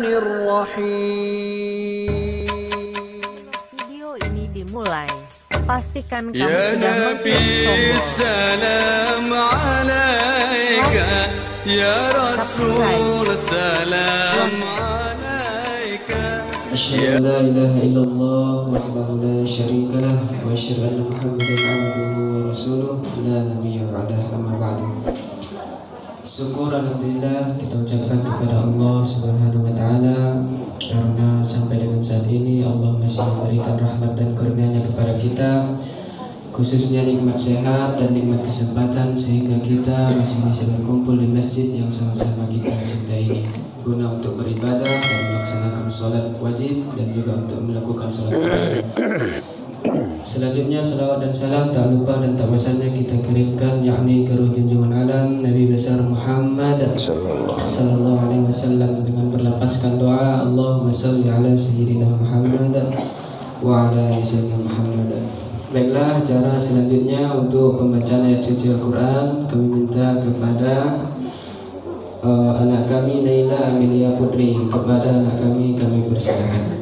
Video ini dimulai. Pastikan kamu sudah mengklik tombol salam alaika ya Rasul salam alaika. Asyhadu an la ilaha illallah wahdahu la syarika lah wa asyhadu anna Muhammadan abduhu wa rasuluh la nabiyya ba'dah, amma ba'du. Syukur alhamdulillah kita ucapkan kepada Allah Subhanahu wa taala karena sampai dengan saat ini Allah masih memberikan rahmat dan karunia-Nya kepada kita, khususnya nikmat sehat dan nikmat kesempatan sehingga kita masih bisa berkumpul di masjid yang sama-sama kita cintai ini guna untuk beribadah dan melaksanakan sholat wajib dan juga untuk melakukan sholat wajib. Selanjutnya salawat dan salam tak lupa dan tak bosannya kita kirimkan yakni ke ruh junjungan alam Nabi besar Muhammad sallallahu alaihi wasallam dengan berlapaskan doa Allahumma shalli ala sayyidina Muhammad wa ala ali sayyidina Muhammad. Baiklah, cara selanjutnya untuk pembacaan ayat suci Al-Quran kami minta kepada anak kami Naila Amelia Putri. Kepada anak kami persilakan.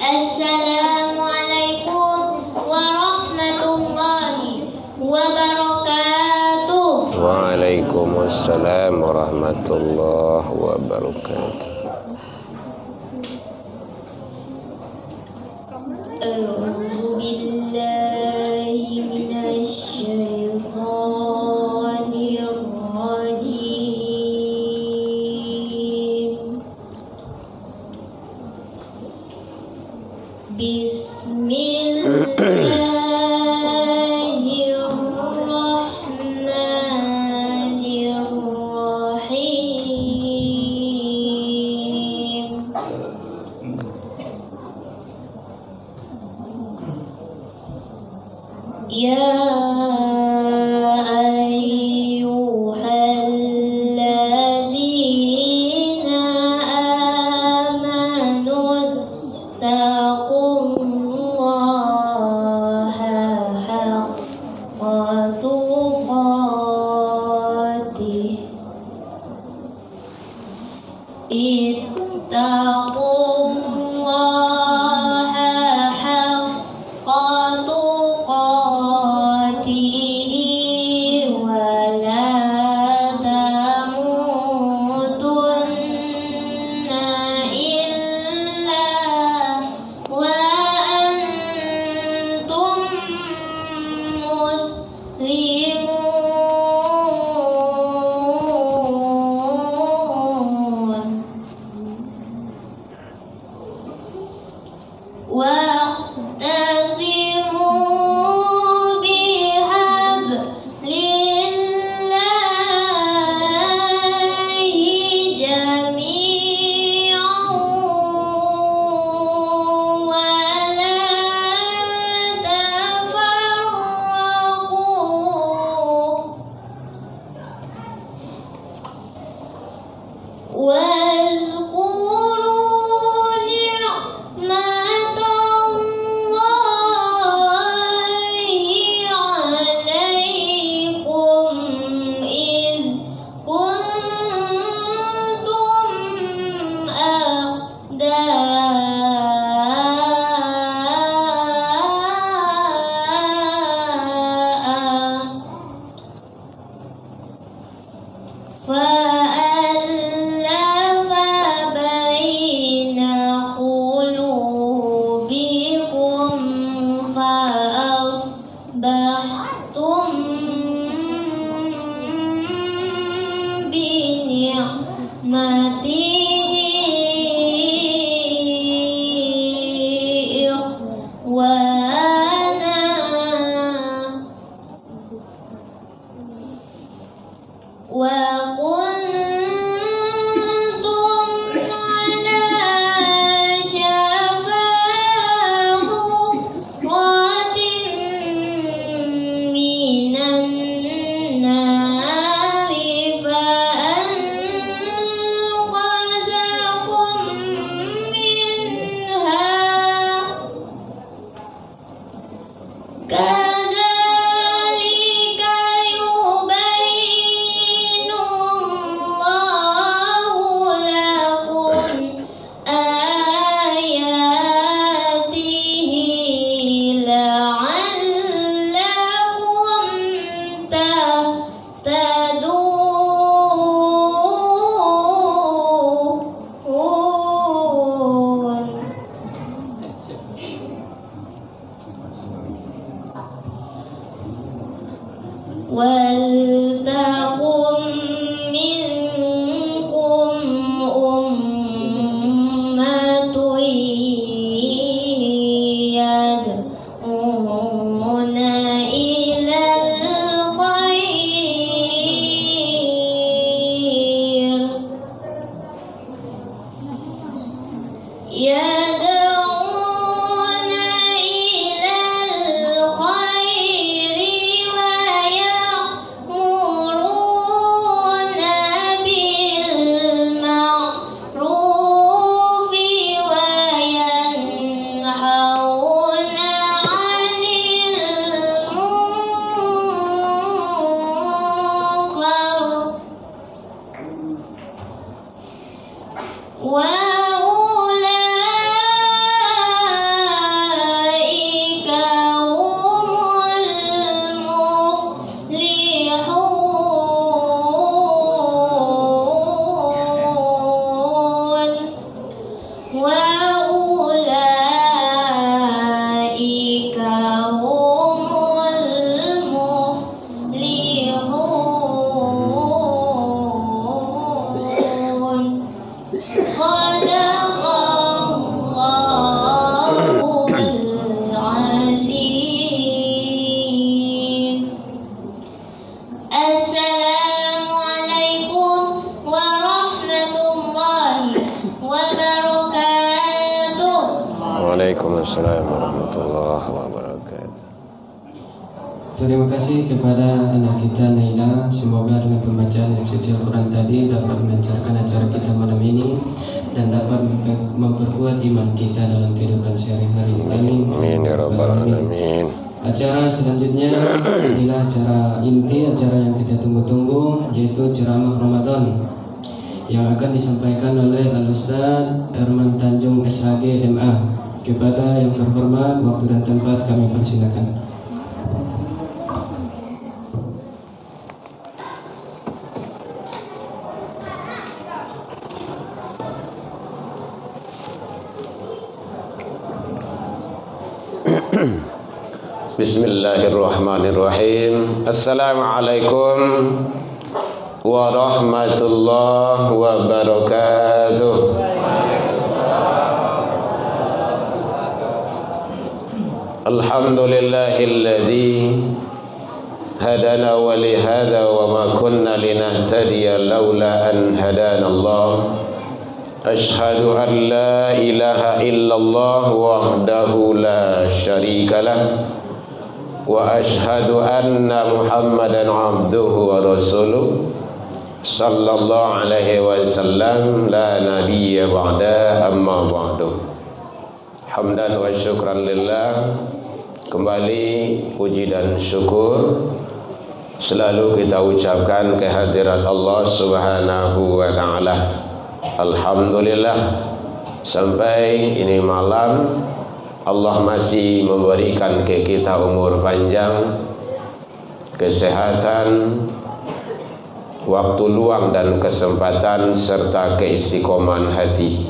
Assalamualaikum warahmatullahi wabarakatuh. Waalaikumsalam warahmatullahi wabarakatuh. A'udzu billahi minasy syaithanir rajim. Bismillahirrahmanirrahim. Ya ayyuhallazina amanu taqullaha haqqa tuqatih. Ittaqullaha haqqa tuqatih wa la tamutunna illa wa antum muslimun. Wa'tasimu bihablillahi jami'an wa la tafarraqu. واذكروا نعمة الله عليكم إذ كنتم أعداء فألف بين قلوبكم فأصبحتم بنعمته إخوانا وكنتم Waalaikumsalam warahmatullahi wabarakatuh. Terima kasih kepada anak kita Naila. Semoga dengan pembacaan yang suci Al-Quran tadi dapat melancarkan acara kita malam ini dan dapat memperkuat iman kita dalam kehidupan sehari-hari. Amin. Amin ya rabbal alamin. Acara selanjutnya adalah acara inti, acara yang kita tunggu-tunggu, yaitu ceramah Ramadan yang akan disampaikan oleh Al-Ustaz Herman Tanjung SHG MA. Kepada yang terhormat, waktu dan tempat kami persilakan. Bismillahirrahmanirrahim. Assalamualaikum warahmatullahi wabarakatuh. Alhamdulillahilladzi hadana wa li hadza wa ma kunna linahtadiya laula an hadana Allah. Ashhadu an la ilaha illallah wahdahu la syarika lah wa ashhadu anna Muhammadan abduhu wa rasuluh sallallahu alaihi wasallam la nabiyya ba'da amma ba'du. Hamdan wa syukran lillah. Kembali puji dan syukur selalu kita ucapkan kehadirat Allah Subhanahu wa taala. Alhamdulillah, sampai ini malam Allah masih memberikan ke kita umur panjang, kesehatan, waktu luang dan kesempatan serta keistiqomahan hati.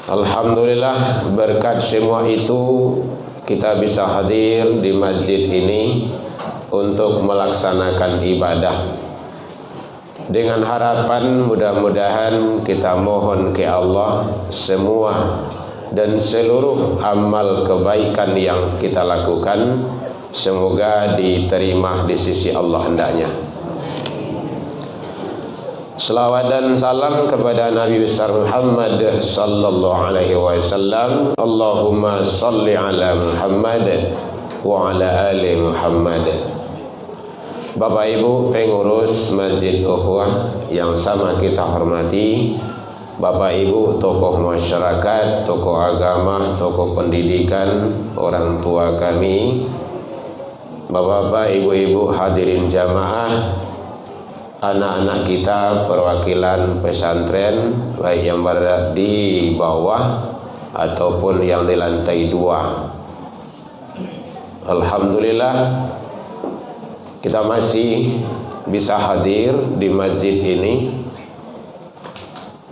Alhamdulillah, berkat semua itu kita bisa hadir di masjid ini untuk melaksanakan ibadah. Dengan harapan mudah-mudahan kita mohon ke Allah semua dan seluruh amal kebaikan yang kita lakukan semoga diterima di sisi Allah hendaknya. Selawat dan salam kepada Nabi besar Muhammad sallallahu alaihi wasallam. Allahumma salli ala Muhammad wa ala ali Muhammad. Bapak Ibu pengurus Masjid Ukhuwah yang sama kita hormati, Bapak Ibu tokoh masyarakat, tokoh agama, tokoh pendidikan, orang tua kami, Bapak-bapak, ibu-ibu hadirin jamaah, anak-anak kita perwakilan pesantren baik yang berada di bawah ataupun yang di lantai 2. Alhamdulillah kita masih bisa hadir di masjid ini.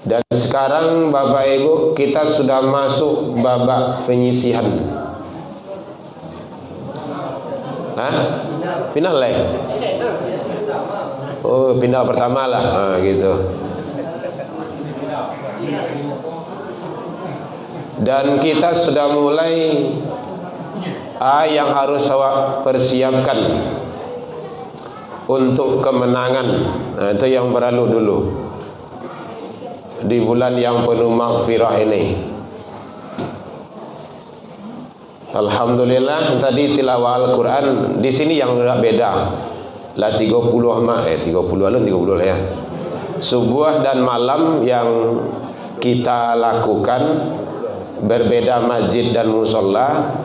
Dan sekarang Bapak Ibu kita sudah masuk babak penyisihan. Final lah. Oh, final pertama lah, gitu. Dan kita sudah mulai yang harus awak persiapkan untuk kemenangan. Itu yang berlalu dulu di bulan yang penuh maghfirah ini. Alhamdulillah tadi tilawah Al-Quran di sini yang beda. Lah 30 lah ya. Subuh dan malam yang kita lakukan berbeda masjid dan musola.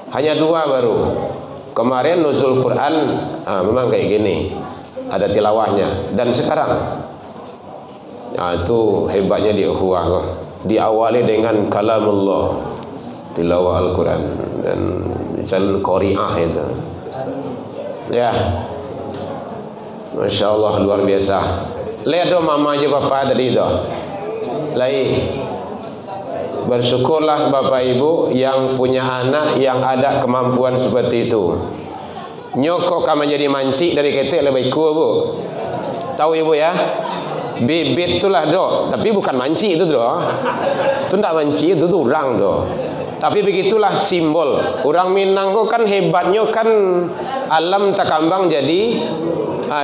Hanya 2 baru. Kemarin nuzul Quran memang kayak gini, ada tilawahnya. Dan sekarang Itu hebatnya di ukhuwah. Diawali dengan kalamullah, tilawah Al-Quran, dan calon qari'ah itu. Ya, Masya Allah, luar biasa. Lihat dong mama aja papa tadi itu. Bersyukurlah bapak ibu yang punya anak yang ada kemampuan seperti itu. Nyokok kamu jadi mancik dari ketek lebih ku bu. Tahu ibu ya? Bibit itulah do, tapi bukan mancik itu do. Itu tidak mancik, itu tuh orang tuh. Tapi begitulah simbol. Orang Minang kok kan hebatnya kan alam tak kambang jadi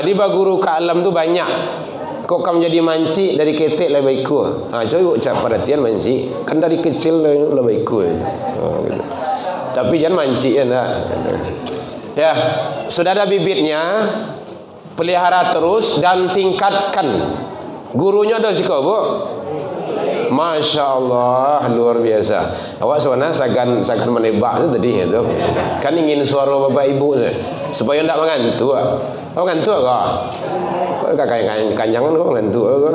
di baguru ke alam tu banyak. Kok kamu jadi mancik dari ketek lebih ku. Coba ucap perhatian mancik. Kan dari kecil lebih ku. Gitu. Tapi jangan mancik ya nak. Ya, sudah ada bibitnya, pelihara terus dan tingkatkan. Gurunya ada sih kau bu. Masya Allah, luar biasa. Awak sebenarnya sagan menebak tu tadi itu. Kan ingin suara bapak ibu saya, supaya tidak mengantuk. Kau ngantuk kau? Kau kanjangan kau ngantuk kau?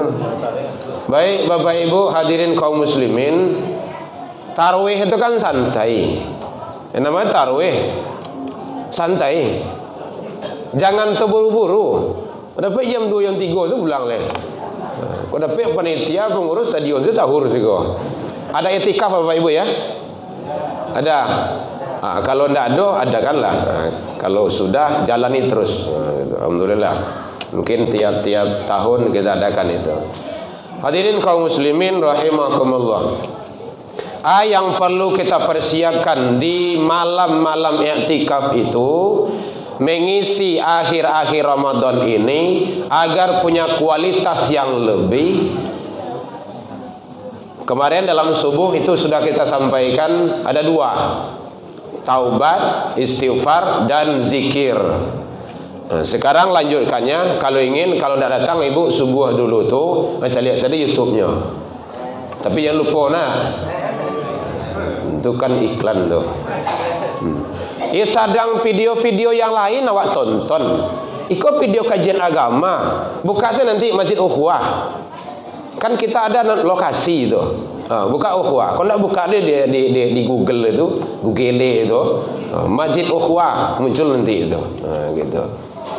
Baik bapak ibu hadirin kaum muslimin, tarawih itu kan santai. Yang namanya tarawih santai. Jangan terburu-buru. Dapat jam 2 jam 3 tu pulang leh. Kau dapat panitia pengurus stadion tu sahur sih kau. Ada etikaf bapak ibu ya? Ada. Kalau tidak ada, adakanlah. Kalau sudah, jalani terus. Alhamdulillah. Mungkin tiap-tiap tahun kita adakan itu. Hadirin kaum muslimin rahimakumullah. Yang perlu kita persiapkan di malam-malam i'tikaf itu, mengisi akhir-akhir Ramadan ini agar punya kualitas yang lebih. Kemarin dalam subuh itu sudah kita sampaikan ada 2, taubat, istighfar, dan zikir. Sekarang lanjutkannya. Kalau ingin, kalau tidak datang ibu subuh dulu tuh, saya lihat saja YouTube-nya. Tapi jangan lupa nak, itu kan iklan tuh. Sadang video-video yang lain awak tonton. Ikut video kajian agama. Buka saya nanti Masjid Ukhuwah. Kan kita ada lokasi itu. Buka Ukhuwah. Kalau tidak buka dia di Google itu, Google itu, Masjid Ukhuwah muncul nanti itu. Gitu.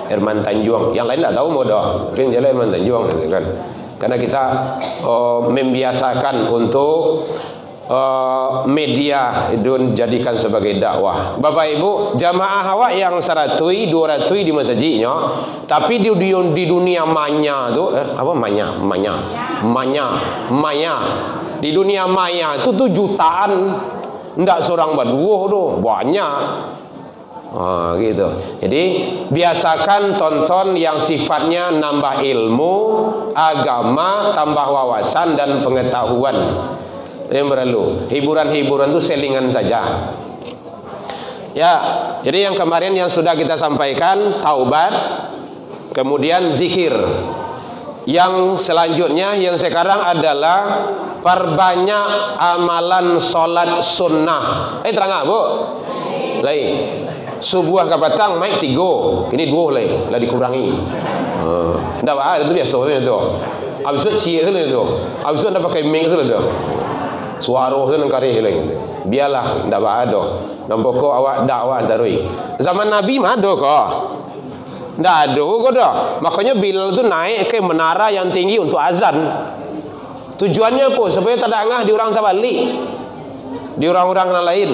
Herman Tanjung. Yang lain tidak tahu modoh. Tapi jalan Herman Tanjung gitu kan. Karena kita membiasakan untuk media itu jadikan sebagai dakwah. Bapak ibu, jamaah awak yang 100, 200 di masjidnya, tapi di dunia maya tu apa maya di dunia maya itu tuh jutaan, ndak seorang berdua tu banyak. Gitu. Jadi biasakan tonton yang sifatnya nambah ilmu agama, tambah wawasan dan pengetahuan. Yang berlalu hiburan-hiburan itu selingan saja. Ya, jadi yang kemarin yang sudah kita sampaikan taubat, kemudian zikir. Yang selanjutnya yang sekarang adalah perbanyak amalan solat sunnah. Terang bu? Lain. Subuh ke petang naik 3, kini 2 lah dikurangi. Ndak apa itu biasa tu. Habis itu cie tu. Habis itu ndak pakai mic tu. Suara tu nang karih lagi. Biarlah ndak ada. Nampak kau awak dakwah tarui. Zaman Nabi mah ada kau. Ndak ada kau dah. Makanya Bilal tu naik ke menara yang tinggi untuk azan. Tujuannya apa? Supaya tak ada di orang sabalik. Di orang-orang lain.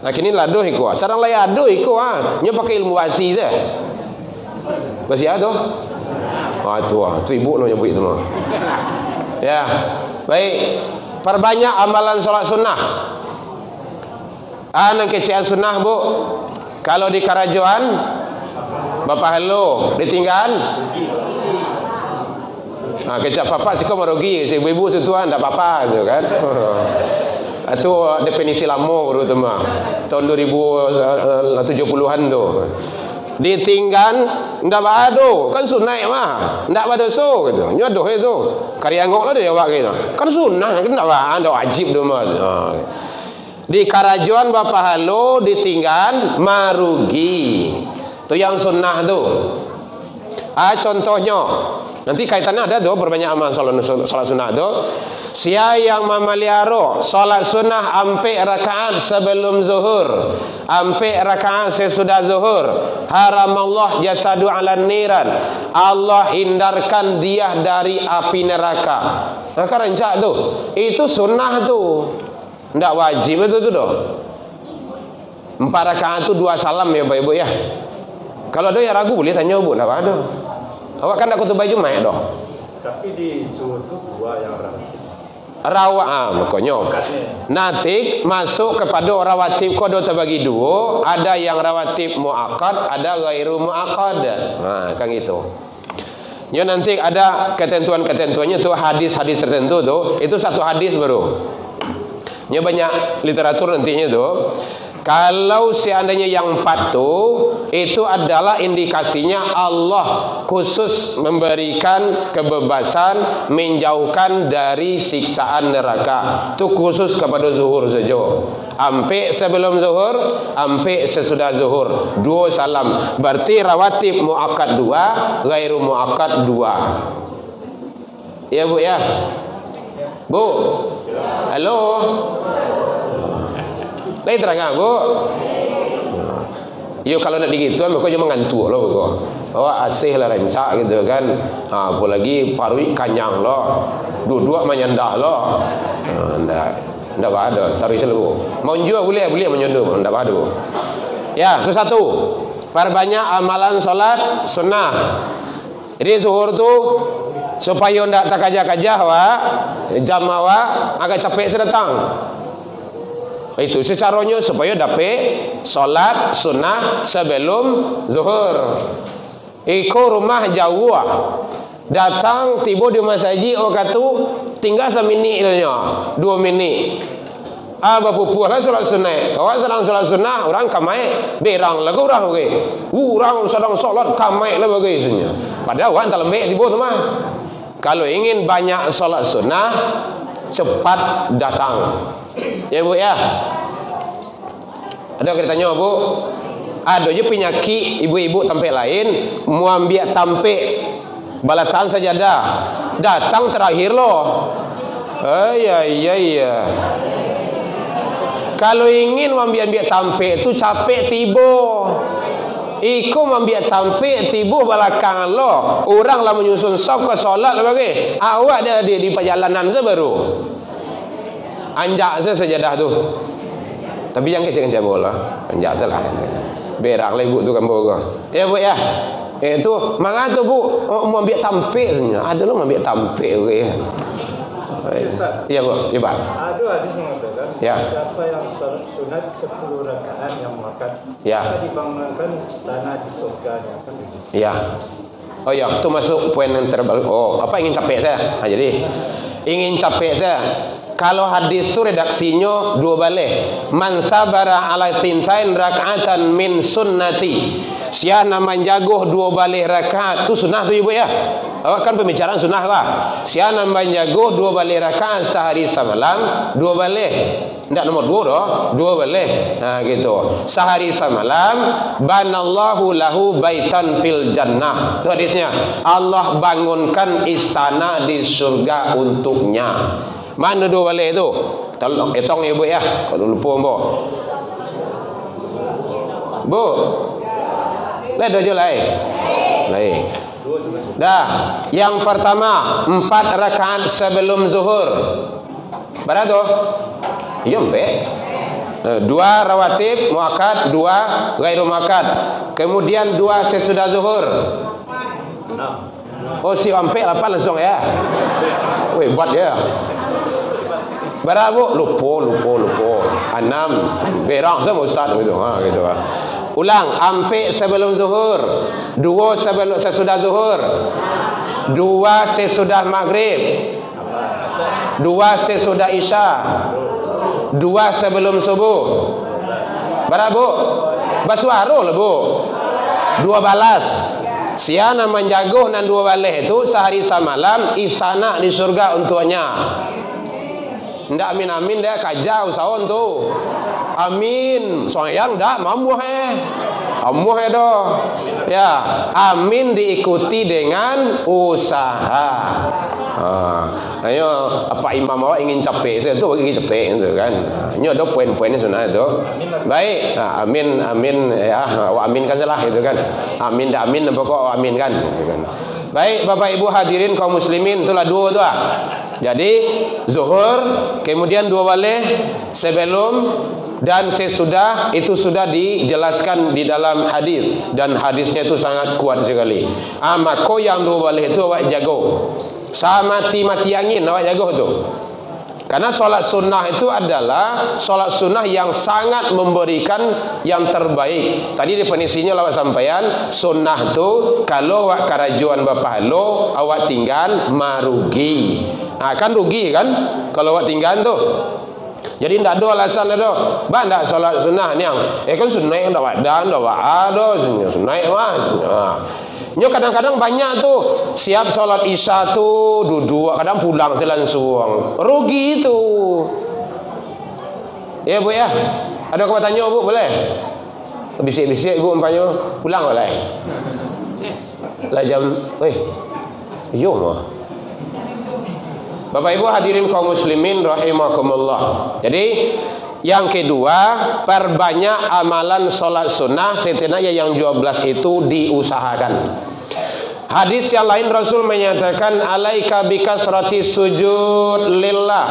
Nah kini ladoh iko. Sarang lain adoh iko nya pakai ilmu wasi je. Wasi ada? Tu ibu lo nyebut itu mah. Ya. Baik. Perbanyak amalan solat sunnah. Nang kecian sunnah bu. Kalau di Karajoan, Bapak Halo ditinggal. Kecap papa sih kau merugi. Si ibu setuan tak apa tu kan. Itu definisi lama tu mah. Tahun 2070-an tu. Ditinggal ndak bado kan sunnah mah ndak badoso gitu nyodoh itu karya ngok lah dia awak gitu kan sunnah kan ndak wajib tu mah. Di Karajoan Bapak Halo ditinggal marugi tu yang sunnah tu. Contohnya Nanti kaitannya ada tuh perbanyak amal salat sunnah tuh. Sia yang memeliara salat sunnah ampe rakaat sebelum zuhur, ampe rakaat sesudah zuhur, haram Allah jasadu ala niran. Allah hindarkan dia dari api neraka. Maka rencak tuh. Itu sunnah tuh. Ndak wajib itu tuh doh. 4 rakaat itu 2 salam ya Bapak Ibu ya. Kalau ada yang ragu boleh tanya Bu, ndak ada. Awak kan nak khutbah Jumat doh. Tapi di zuhur itu 2 yang rawatib. Makanya nanti masuk kepada rawatib kodo terbagi 2. Ada yang rawatib muakkad, ada ghairu muakkad. Nah, kan gitu. Ya nanti ada ketentuan-ketentuannya tuh, hadis-hadis tertentu tuh. Itu satu hadis baru. Ya banyak literatur nantinya tuh. Kalau seandainya yang 4 itu adalah indikasinya Allah khusus memberikan kebebasan, menjauhkan dari siksaan neraka. Itu khusus kepada zuhur saja. Ampe sebelum zuhur, ampe sesudah zuhur. 2 salam. Berarti rawatib muakkad 2, ghairu muakkad 2. Ya Bu ya. Bu. Halo. Lain terang Bu. Yo kalau nak digituan maka cuma ngantuk loh Bu. Awak asih lah rencak gitu kan. Apalagi parui kanyang loh. Duduk menyendah loh. Ndak ada. Taruh selalu. Mau jual boleh menyenduh, ndak ada. Ya, itu satu. Perbanyak amalan salat sunnah. Jadi zuhur tu supaya ndak takajah-kajah jam awak agak capek sedang. Itu secaranya supaya dapat solat sunnah sebelum zuhur. Iko rumah jauh datang tiba di masjid orang kata tinggal seminit nya 2 minit. Bapupuh lah solat sunnah. Awak sedang solat sunnah orang kamai berang lagu orang ke. Orang sedang solat kamai lah bagainya. Padahal awak tak lembek tiba tu mah. Kalau ingin banyak solat sunnah cepat datang. Ya Bu ya. Ada kita tanya Bu. Ada je penyakit ibu-ibu tempat lain mau ambil tampik balatan sajadah. Datang terakhir loh. Ya. Kalau ingin ambil tampik tu capek tiba. Iko ambil tampik tiba belakang lo. Orang lah menyusun saf ke solat lah bagi. Awak dia di perjalanan saja baru. Anjak saya sejadah tu. Tapi yang kecil-kecil bola. Anjak salah. Berak lah ibu tu kan bola. Ya Bu ya. Itu mangan tu Bu mau ambil tampik sebenarnya. Ada lo ambil tampik ke. Ya Bu, coba. Ada hadis mengatakan siapa yang salat sunat 10 rakaat yang makan maka dibangunkan istana di surga. Ya. Oh ya, itu masuk poin yang terbalik. Oh, apa ingin capek saya? Jadi ingin capek saya. Kalau hadis itu redaksinya 2 balik. Man sabara ala thintain rak'atan min sunnati. Siapa menjago 2 balik rakaat itu sunnah tu Ibu ya. Awak kan pembicaraan sunnah lah. Siapa menjago 2 balik rakaat sehari semalam 2 balik. Tidak nomor 2 doh, 2 balik. Nah gitu. Sehari semalam banallahu lahu baitan fil jannah. Itu hadisnya. Allah bangunkan istana di surga untuknya. Mana 2 balik itu? Tolong hitung Ibu ya. Kalau lupa Bu. Bu. Lah dah je lain. Dah. Yang pertama 4 rakaat sebelum zuhur. Berapa tu? Ya 4. 2 rawatib muakkad, 2 ghairu muakkad. Kemudian 2 sesudah zuhur. 6. Oh si 4 8 langsung ya. Weh buat ya. Berapa Bu? Lupa. 6. Berang sama ustaz gitu. Gitu lah. Ulang, ampe sebelum zuhur, 2 sebelum sesudah zuhur, 2 sesudah maghrib, 2 sesudah isya, 2 sebelum subuh. Berapa Bu? Basuaro lah Bu. 2 balas. Siana menjago nan 2 balas itu sehari semalam istana di surga untuknya. Ndak amin dia kajau sawon tu. Amin. Soalnya ndak mampu Amuh ya, amin diikuti dengan usaha. Ayo, apa imam awak ingin capek, saya tu ingin capek itu kan. Ini ada poin-poinnya sunnah itu. Baik, amin ya, awak aminkan salah itu kan. Amin dah amin, pokok awak amin kan, gitu kan. Baik, Bapak Ibu hadirin kaum muslimin, itulah dua tu. Jadi zuhur, kemudian dua balik sebelum dan sesudah, itu sudah dijelaskan di dalam hadis dan hadisnya itu sangat kuat sekali. Maka yang dua balik itu awak jago. Sama mati angin awak jago tu. Karena solat sunnah itu adalah solat sunnah yang sangat memberikan yang terbaik. Tadi definisinya awak sampaian, sunnah tu kalau awak karajuan berpahala, awak tinggal marugi. Kan rugi kan kalau awak tinggal tu. Jadi tidak ada alasan ada. Bah tidak solat sunnah ni yang kan sunnah yang dak wadan, dak ada sunnah mas. Nyo kadang-kadang banyak tu siap solat isya tu duduk, kadang pulang selangsung. Rugi itu. Ya Bu ya. Ada kau tanya Bu boleh? Bisik-bisik Bu umpamanya pulang boleh. Lah jam yo mah. Bapak Ibu hadirin kaum muslimin rahimakumullah. Jadi yang kedua, perbanyak amalan solat sunnah, setidaknya yang 12 itu diusahakan. Hadis yang lain Rasul menyatakan, alaika bikasrati sujud lillah.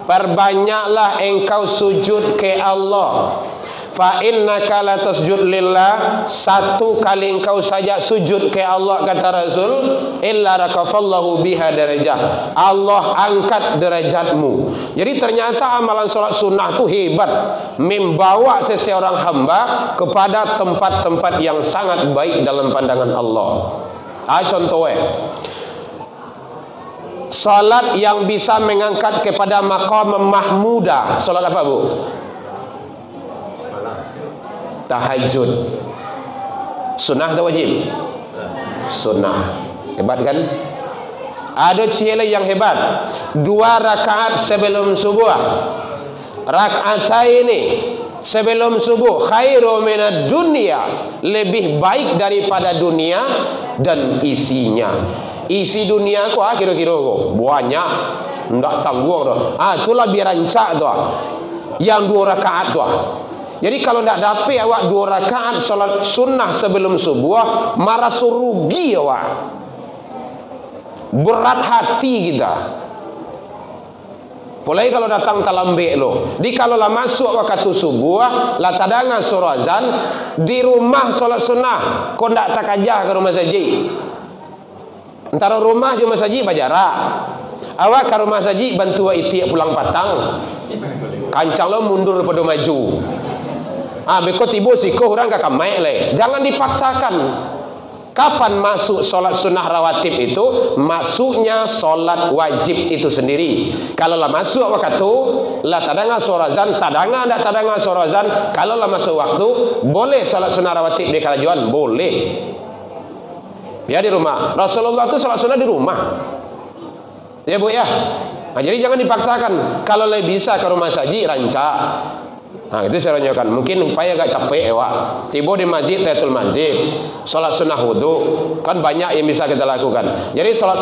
Perbanyaklah engkau sujud ke Allah. Fa innaka la tasjud lillah, satu kali engkau saja sujud ke Allah kata Rasul, illa rakafallahu biha darajah, Allah angkat derajatmu. Jadi ternyata amalan solat sunnah itu hebat, membawa seseorang hamba kepada tempat-tempat yang sangat baik dalam pandangan Allah. Contohnya salat yang bisa mengangkat kepada maqam mahmudah. Salat apa Bu? Tahajud. Sunnah atau wajib? Sunnah. Hebat kan? Ada ciri yang hebat. 2 rakaat sebelum subuh. Rakaataini sebelum subuh khairu minad dunya, lebih baik daripada dunia dan isinya. Isi dunia ku kira-kira banyak, ndak tanggung dah. Itulah biar rancak tu. Yang 2 rakaat tu. Jadi kalau tidak dapat awak 2 rakaat salat sunnah sebelum subuh, marah rugi awak. Berat hati kita. Mulai kalau datang talambek lo. Di kalau lah masuk waktu subuh, lah tadanga suruh azan, di rumah salat sunnah, kau tidak tak aja ke rumah saji. Antara rumah je masjid berjarak. Awak ke rumah saji bantu itiak pulang patang. Kancang lo mundur pada maju. Beko tiba siko orang kakak maik le. Jangan dipaksakan. Kapan masuk solat sunnah rawatib itu? Masuknya solat wajib itu sendiri. Kalau lah masuk waktu, lah tadanga sorazan, tadanga ndak tadanga sorazan. Kalau lah masuk waktu, boleh solat sunnah rawatib di kerajuan, boleh. Ya di rumah. Rasulullah itu solat sunnah di rumah. Ya Bu ya. Jadi jangan dipaksakan. Kalau lebih bisa ke rumah saji rancak. Itu saya ranyakan. Mungkin upaya agak capek awak. Tiba di masjid, tahiyatul masjid, salat sunnah wudu, kan banyak yang bisa kita lakukan. Jadi salat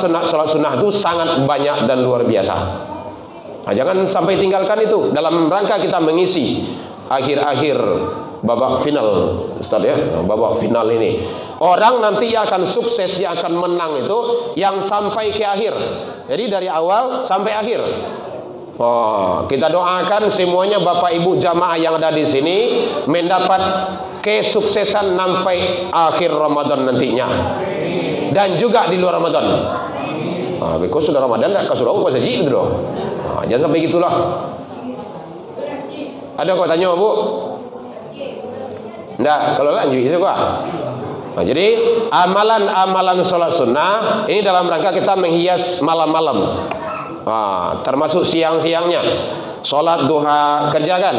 sunnah itu sangat banyak dan luar biasa. Jangan sampai tinggalkan itu dalam rangka kita mengisi akhir-akhir babak final, Ustaz ya. Babak final ini. Orang nanti yang akan sukses, yang akan menang itu yang sampai ke akhir. Jadi dari awal sampai akhir. Kita doakan semuanya Bapak Ibu jamaah yang ada di sini mendapat kesuksesan sampai akhir Ramadan nantinya. Dan juga di luar Ramadan. Because sudah Ramadan enggak kasuruh apa saja itu doh. Jangan sampai gitulah. Ada kau tanya Bu? Enggak, kalau lanjut isu kok. Jadi amalan-amalan salat sunnah ini dalam rangka kita menghias malam-malam. Termasuk siang-siangnya salat duha kerjakan,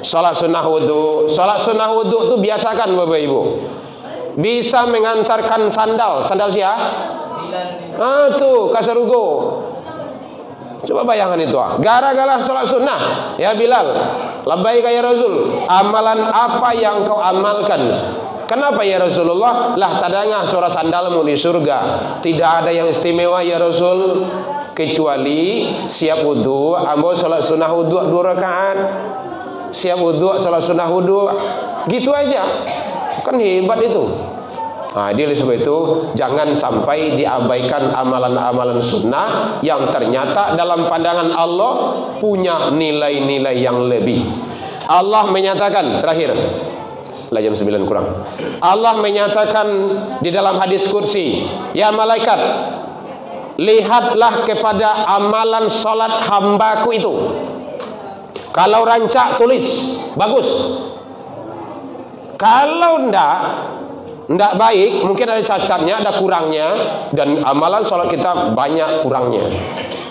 salat sunnah wudu. Salat sunnah wudu tu biasakan Bapak Ibu. Bisa mengantarkan sandal siapa? Tuh kasarugo. Coba bayangkan itu. Gara-gara salat sunnah. Ya Bilal, labbaik ya Rasul. Amalan apa yang kau amalkan Kenapa ya Rasulullah? Lah tadanya suara sandalmu di surga. Tidak ada yang istimewa ya Rasul, kecuali siap wudu, ambo salat sunnah wudu 2 rakaat. Siap wudu, salat sunnah wudu. Gitu aja. Kan hebat itu. Nah, dia oleh sebab itu jangan sampai diabaikan amalan-amalan sunnah yang ternyata dalam pandangan Allah punya nilai-nilai yang lebih. Allah menyatakan terakhir, lah jam 9 kurang. Allah menyatakan di dalam hadis kursi, ya malaikat, lihatlah kepada amalan salat hambaku itu. Kalau rancak tulis, bagus. Kalau ndak baik, mungkin ada cacatnya, ada kurangnya, dan amalan salat kita banyak kurangnya.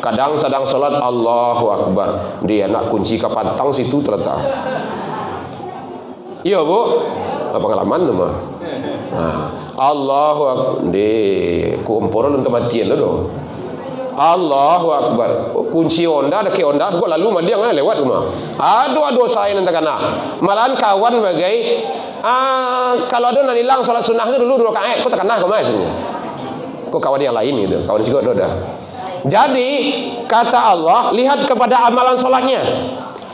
Kadang sedang salat Allahu Akbar, dia nak kunci kapantang situ terletak. Iya bu, pengalaman tu mah. Allahu Akbar, di kumpulan untuk matian lo. Allahu Akbar, kunci Honda ada ke Honda, kok lalu mah dia nggak lewat rumah. Aduh saya nanti kena. Malahan kawan bagai, kalau ada nanti hilang salat sunnah itu dulu 2 rakaat, kok tak kena kemana sini? Kok kawan yang lain itu, kawan sih kok dah. Jadi kata Allah, lihat kepada amalan salatnya.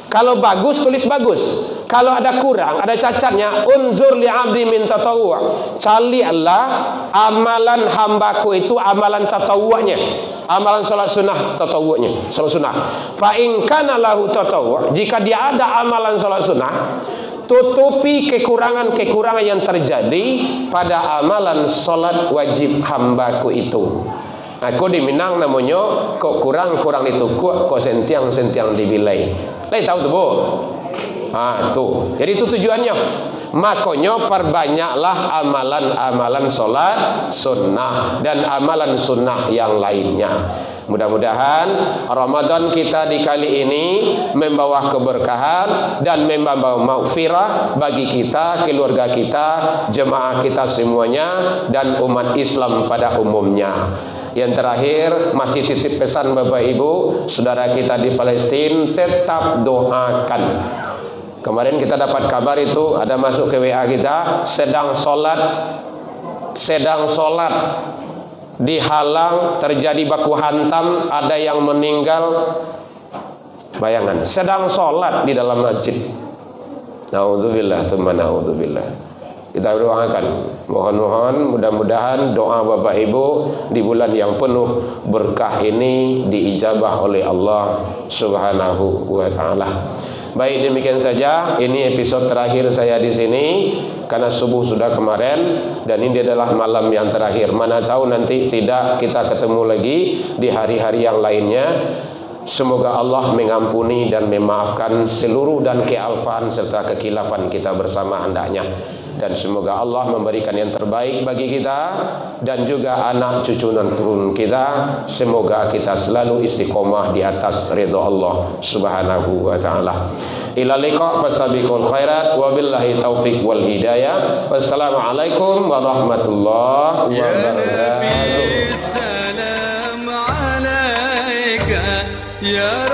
Kalau bagus, tulis bagus. Kalau ada kurang, ada cacatnya, unzur li abdi min tatawwu'. Carilah amalan hambaku itu amalan tatawu'nya. Amalan salat sunnah tatawu'nya, salat sunnah. Fa in kana lahu tatawwu', jika dia ada amalan salat sunnah, tutupi kekurangan-kekurangan yang terjadi pada amalan salat wajib hambaku itu. Aku di Minang namanya kok kurang itu kok sentiang dibilai. Lai tahu tu bu? Tuh. Jadi itu tujuannya. Makanya perbanyaklah amalan salat sunnah dan amalan sunnah yang lainnya. Mudah-mudahan Ramadan kita di kali ini membawa keberkahan dan membawa maghfirah bagi kita, keluarga kita, jemaah kita semuanya, dan umat Islam pada umumnya. Yang terakhir, masih titip pesan Bapak Ibu, saudara kita di Palestina, tetap doakan. Kemarin kita dapat kabar itu, ada masuk ke WA kita, sedang sholat, dihalang, terjadi baku hantam, ada yang meninggal. Bayangan, sedang sholat di dalam masjid. Na'udzubillah, tsumma na'udzubillah. Kita doakan, mohon-mohon mudah-mudahan doa Bapak Ibu di bulan yang penuh berkah ini diijabah oleh Allah Subhanahu wa taala. Baik, demikian saja. Ini episode terakhir saya di sini karena subuh sudah kemarin dan ini adalah malam yang terakhir. Mana tahu nanti tidak kita ketemu lagi di hari-hari yang lainnya. Semoga Allah mengampuni dan memaafkan seluruh dan kealfaan serta kekilafan kita bersama hendaknya. Dan semoga Allah memberikan yang terbaik bagi kita dan juga anak cucu dan turun kita. Semoga kita selalu istiqomah di atas ridha Allah Subhanahu wa taala. Ila liqa fastabiqul khairat wa billahi taufiq wal hidayah. Wassalamualaikum warahmatullahi wabarakatuh. Ya